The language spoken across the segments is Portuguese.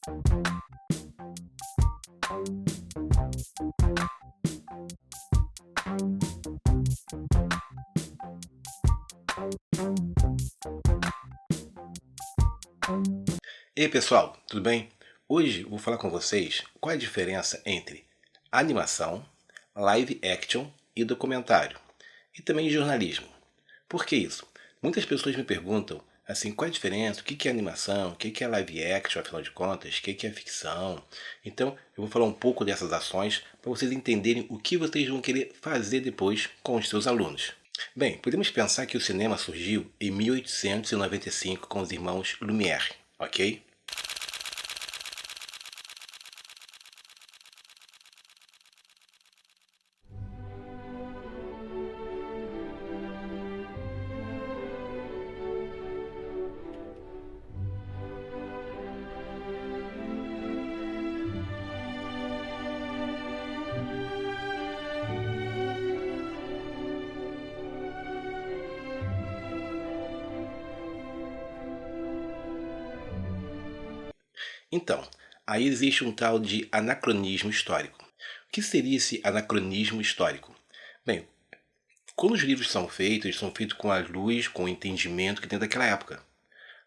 E aí pessoal, tudo bem? Hoje eu vou falar com vocês qual é a diferença entre animação, live action e documentário, e também jornalismo. Por que isso? Muitas pessoas me perguntam assim, qual é a diferença, o que é animação, o que é live action, afinal de contas, o que é ficção. Então eu vou falar um pouco dessas ações para vocês entenderem o que vocês vão querer fazer depois com os seus alunos. Bem, podemos pensar que o cinema surgiu em 1895 com os irmãos Lumière, ok? Então, aí existe um tal de anacronismo histórico. O que seria esse anacronismo histórico? Bem, quando os livros são feitos, eles são feitos com a luz, com o entendimento que tem daquela época.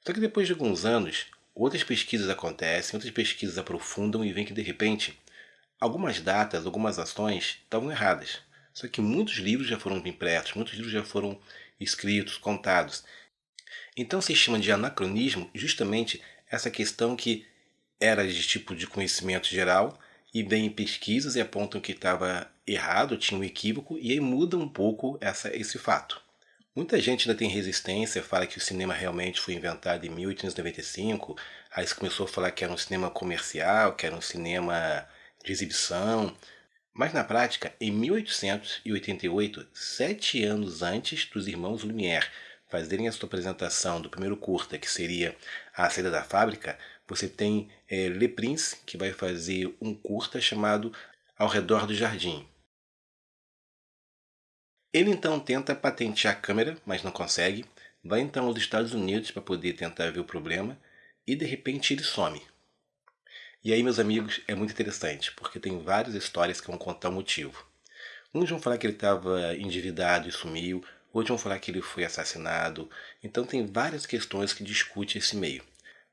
Só que depois de alguns anos, outras pesquisas acontecem, outras pesquisas aprofundam e veem que de repente, algumas datas, algumas ações estavam erradas. Só que muitos livros já foram impressos, muitos livros já foram escritos, contados. Então se chama de anacronismo justamente essa questão que era de tipo de conhecimento geral e vem em pesquisas e apontam que estava errado, tinha um equívoco, e aí muda um pouco esse fato. Muita gente ainda tem resistência, fala que o cinema realmente foi inventado em 1895, aí se começou a falar que era um cinema comercial, que era um cinema de exibição, mas na prática, em 1888, 7 anos antes dos irmãos Lumière fazerem a sua apresentação do primeiro curta, que seria A Saída da Fábrica, você tem Le Prince, que vai fazer um curta chamado Ao Redor do Jardim. Ele então tenta patentear a câmera, mas não consegue, vai então aos Estados Unidos para poder tentar ver o problema, e de repente ele some. E aí, meus amigos, é muito interessante, porque tem várias histórias que vão contar o motivo. Uns vão falar que ele estava endividado e sumiu, outros vão falar que ele foi assassinado. Então tem várias questões que discutem esse meio.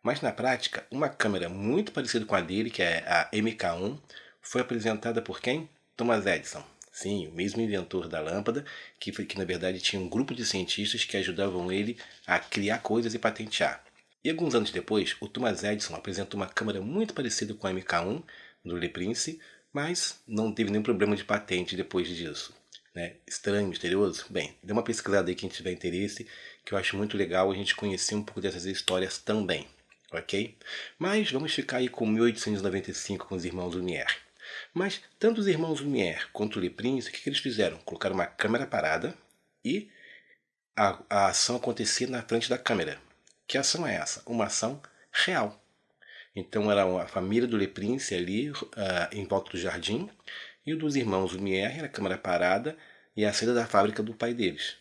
Mas na prática, uma câmera muito parecida com a dele, que é a MK1, foi apresentada por quem? Thomas Edison. Sim, o mesmo inventor da lâmpada, que na verdade tinha um grupo de cientistas que ajudavam ele a criar coisas e patentear. E alguns anos depois, o Thomas Edison apresentou uma câmera muito parecida com a MK1 do Le Prince, mas não teve nenhum problema de patente depois disso. Né? Estranho, misterioso? Bem, dê uma pesquisada aí quem tiver interesse, que eu acho muito legal a gente conhecer um pouco dessas histórias também, ok? Mas vamos ficar aí com 1895 com os irmãos Lumière. Mas tanto os irmãos Lumière quanto o Le Prince, o que eles fizeram? Colocaram uma câmera parada e a ação acontecia na frente da câmera. Que ação é essa? Uma ação real. Então era a família do Le Prince ali em volta do jardim, e o dos irmãos Lumière era a câmera parada e a saída da fábrica do pai deles.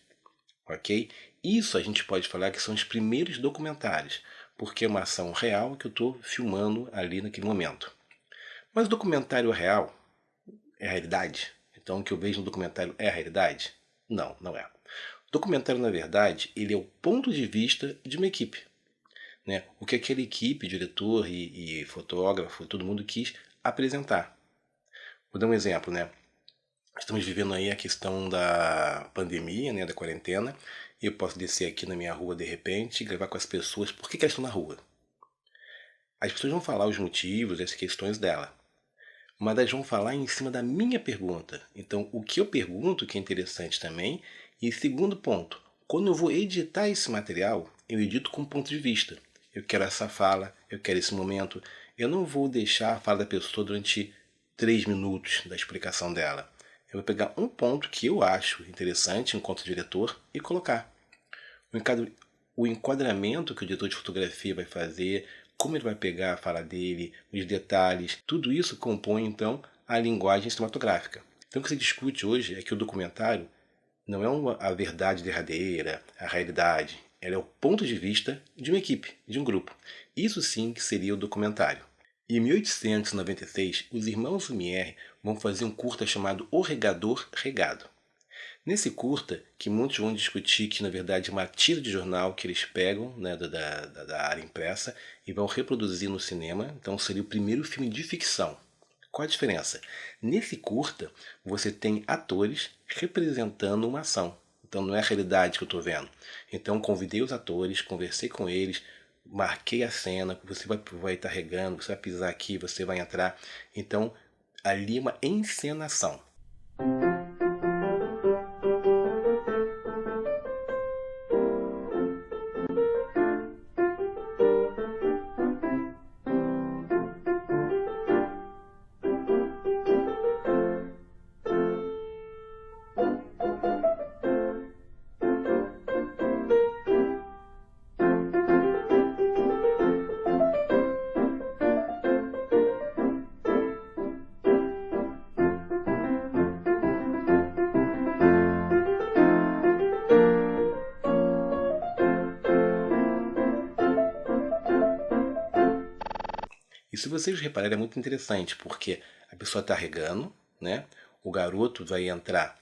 Ok? Isso a gente pode falar que são os primeiros documentários, porque é uma ação real que eu estou filmando ali naquele momento. Mas o documentário real é a realidade? Então o que eu vejo no documentário é a realidade? Não, não é. O documentário, na verdade, ele é o ponto de vista de uma equipe. Né? O que aquela equipe, diretor e fotógrafo, todo mundo quis apresentar. Vou dar um exemplo, né? Estamos vivendo aí a questão da pandemia, né, da quarentena, e eu posso descer aqui na minha rua de repente e gravar com as pessoas. Por que elas estão na rua? As pessoas vão falar os motivos, as questões dela, mas elas vão falar em cima da minha pergunta. Então, o que eu pergunto que é interessante também. E segundo ponto, quando eu vou editar esse material, eu edito com ponto de vista. Eu quero essa fala, eu quero esse momento. Eu não vou deixar a fala da pessoa durante 3 minutos da explicação dela. Eu vou pegar um ponto que eu acho interessante enquanto diretor e colocar. O enquadramento que o diretor de fotografia vai fazer, como ele vai pegar a fala dele, os detalhes, tudo isso compõe então a linguagem cinematográfica. Então o que se discute hoje é que o documentário não é a verdade derradeira, a realidade. Ela é o ponto de vista de uma equipe, de um grupo. Isso sim que seria o documentário. Em 1896, os irmãos Lumière vão fazer um curta chamado O Regador Regado. Nesse curta, que muitos vão discutir que na verdade é uma tira de jornal que eles pegam, né, da área impressa e vão reproduzir no cinema, então seria o primeiro filme de ficção. Qual a diferença? Nesse curta, você tem atores representando uma ação. Então não é a realidade que eu estou vendo. Então convidei os atores, conversei com eles, marquei a cena, você vai estar regando, você vai pisar aqui, você vai entrar. Então ali é uma encenação. E se vocês repararem, é muito interessante, porque a pessoa está regando, né? O garoto vai entrar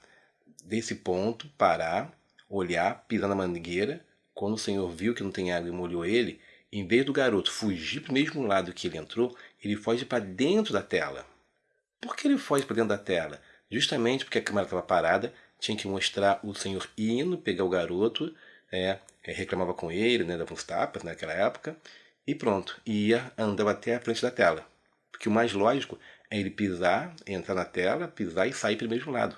desse ponto, parar, olhar, pisar na mangueira. Quando o senhor viu que não tem água e molhou ele, em vez do garoto fugir para o mesmo lado que ele entrou, ele foge para dentro da tela. Por que ele foge para dentro da tela? Justamente porque a câmera estava parada, tinha que mostrar o senhor indo pegar o garoto, reclamava com ele, né, dava uns tapas naquela época, e pronto, andava até a frente da tela. Porque o mais lógico é ele pisar, entrar na tela, pisar e sair pelo mesmo lado.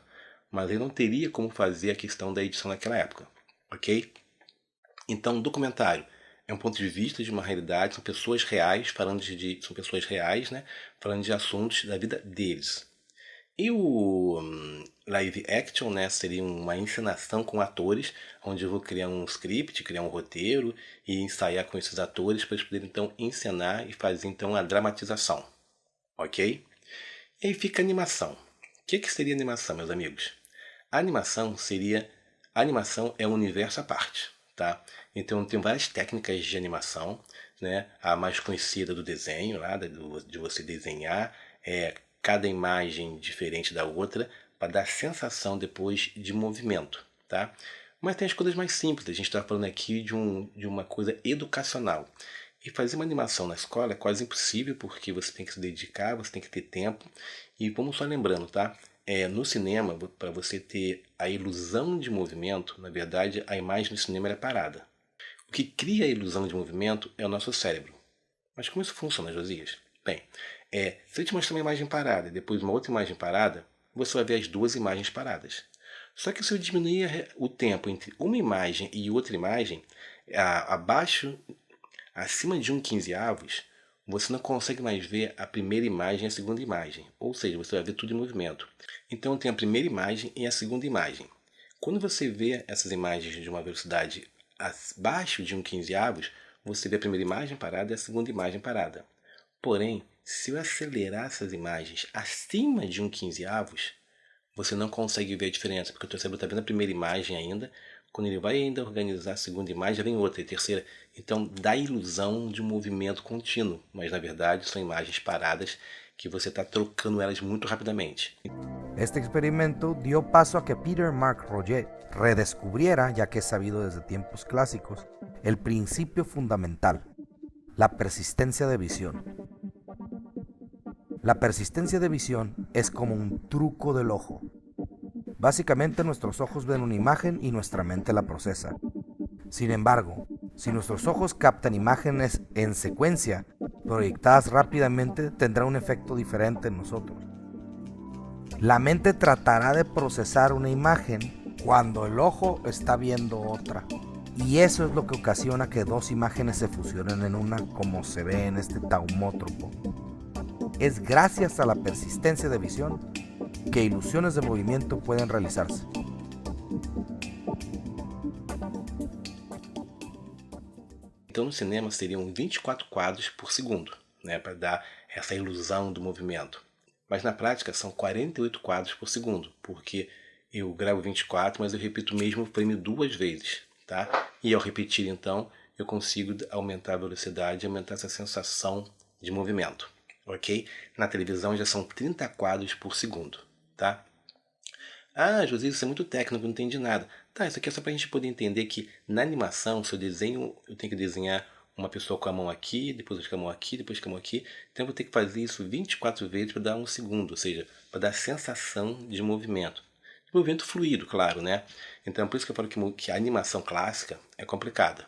Mas ele não teria como fazer a questão da edição naquela época, ok? Então, documentário é um ponto de vista de uma realidade, são pessoas reais são pessoas reais, né, falando de assuntos da vida deles. E o live action, né, seria uma encenação com atores, onde eu vou criar um script, criar um roteiro e ensaiar com esses atores para eles poderem então encenar e fazer então a dramatização, ok? E aí fica a animação. O que seria animação, meus amigos? A animação é um universo à parte, tá? Então tem várias técnicas de animação, né? A mais conhecida do desenho, lá, de você desenhar, cada imagem diferente da outra, para dar sensação depois de movimento, tá? Mas tem as coisas mais simples, a gente está falando aqui de uma coisa educacional. E fazer uma animação na escola é quase impossível, porque você tem que se dedicar, você tem que ter tempo. E vamos só lembrando, tá? No cinema, para você ter a ilusão de movimento, na verdade, a imagem do cinema é parada. O que cria a ilusão de movimento é o nosso cérebro. Mas como isso funciona, Josias? Bem, se eu te mostrar uma imagem parada e depois uma outra imagem parada, você vai ver as duas imagens paradas. Só que se eu diminuir o tempo entre uma imagem e outra imagem, acima de 1/15, você não consegue mais ver a primeira imagem e a segunda imagem. Ou seja, você vai ver tudo em movimento. Então tem a primeira imagem e a segunda imagem. Quando você vê essas imagens de uma velocidade abaixo de 1/15, você vê a primeira imagem parada e a segunda imagem parada. Porém, se eu acelerar essas imagens acima de 1/15, você não consegue ver a diferença, porque o teu cérebro está vendo a primeira imagem ainda. Quando ele vai ainda organizar a segunda imagem, já vem outra e terceira. Então dá a ilusão de um movimento contínuo, mas na verdade são imagens paradas que você está trocando elas muito rapidamente. Este experimento dio paso a que Peter Mark Roget redescubriera, ya que es sabido desde tiempos clásicos, el principio fundamental, la persistencia de visión. La persistencia de visión es como un truco del ojo. Básicamente nuestros ojos ven una imagen y nuestra mente la procesa. Sin embargo, si nuestros ojos captan imágenes en secuencia, proyectadas rápidamente, tendrá un efecto diferente en nosotros. La mente tratará de procesar una imagen cuando el ojo está viendo otra. Y eso es lo que ocasiona que dos imágenes se fusionen en una, como se ve en este taumótropo. Es gracias a la persistencia de visión que ilusiones de movimiento pueden realizarse. Então no cinema seriam 24 quadros por segundo, né, para dar essa ilusão do movimento. Mas na prática são 48 quadros por segundo, porque eu gravo 24, mas eu repito o mesmo frame 2 vezes, tá? E ao repetir então, eu consigo aumentar a velocidade e aumentar essa sensação de movimento, ok? Na televisão já são 30 quadros por segundo, tá? Ah, José, isso é muito técnico, não entendi nada. Tá, isso aqui é só pra gente poder entender que na animação, se eu desenho, eu tenho que desenhar uma pessoa com a mão aqui, depois com a mão aqui, depois com a mão aqui. Então eu vou ter que fazer isso 24 vezes para dar um segundo, ou seja, para dar sensação de movimento. De movimento fluido, claro, né? Então por isso que eu falo que a animação clássica é complicada.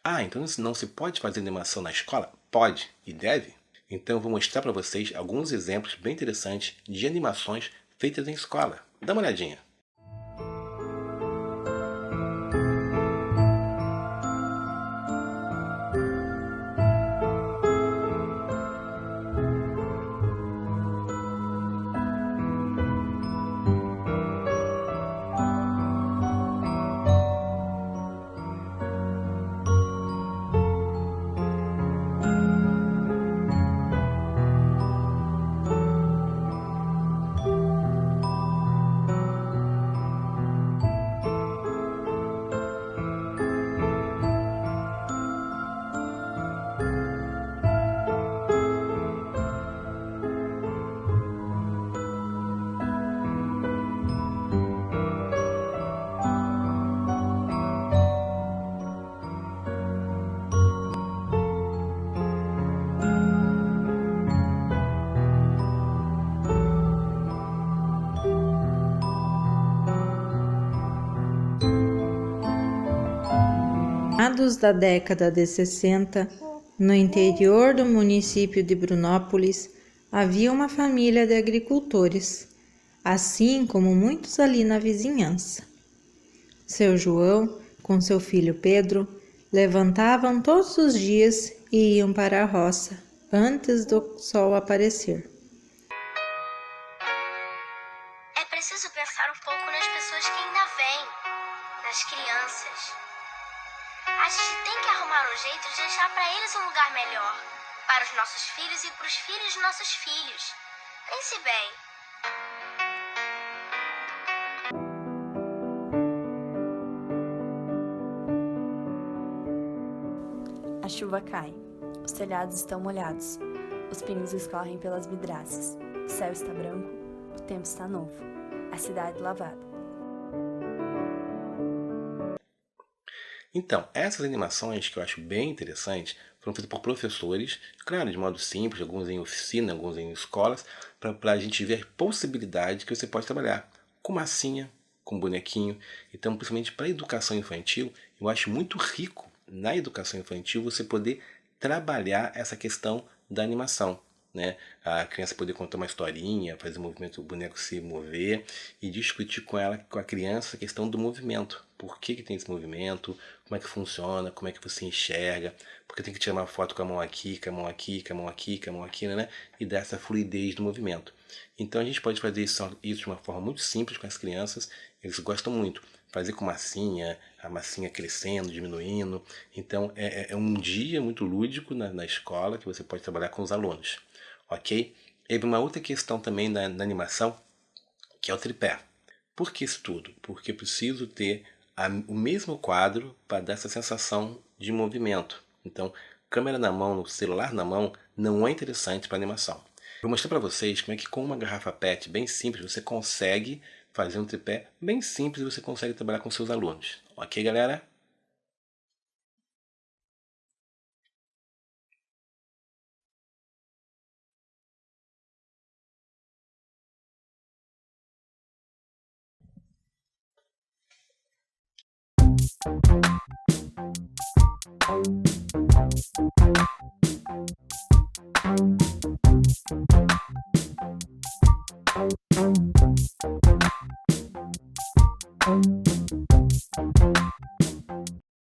Ah, então não se pode fazer animação na escola? Pode e deve. Então eu vou mostrar para vocês alguns exemplos bem interessantes de animações feitas em escola. Dá uma olhadinha. Meados da década de 60, no interior do município de Brunópolis, havia uma família de agricultores, assim como muitos ali na vizinhança. Seu João, com seu filho Pedro, levantavam todos os dias e iam para a roça antes do sol aparecer. É preciso pensar um pouco nas pessoas que ainda vêm, nas crianças. A gente tem que arrumar um jeito de deixar para eles um lugar melhor, para os nossos filhos e para os filhos de nossos filhos. Pense bem. A chuva cai, os telhados estão molhados, os pinos escorrem pelas vidraças, o céu está branco, o tempo está novo, a cidade lavada. Então, essas animações que eu acho bem interessantes foram feitas por professores, claro, de modo simples, alguns em oficina, alguns em escolas, para a gente ver a possibilidade que você pode trabalhar com massinha, com bonequinho. Então, principalmente para a educação infantil, eu acho muito rico na educação infantil você poder trabalhar essa questão da animação. Né? A criança poder contar uma historinha, fazer o movimento do boneco se mover e discutir com ela, com a criança, a questão do movimento. Por que tem esse movimento? Como é que funciona? Como é que você enxerga? Porque tem que tirar uma foto com a mão aqui, com a mão aqui, com a mão aqui, com a mão aqui, né? E dar essa fluidez do movimento. Então a gente pode fazer isso de uma forma muito simples com as crianças. Eles gostam muito. Fazer com massinha, a massinha crescendo, diminuindo. Então é um dia muito lúdico na escola que você pode trabalhar com os alunos. Ok? E uma outra questão também na animação, que é o tripé. Por que isso tudo? Porque eu preciso ter o mesmo quadro para dar essa sensação de movimento. Então, câmera na mão, celular na mão, não é interessante para animação. Vou mostrar para vocês como é que com uma garrafa PET bem simples você consegue fazer um tripé bem simples e você consegue trabalhar com seus alunos. Ok, galera?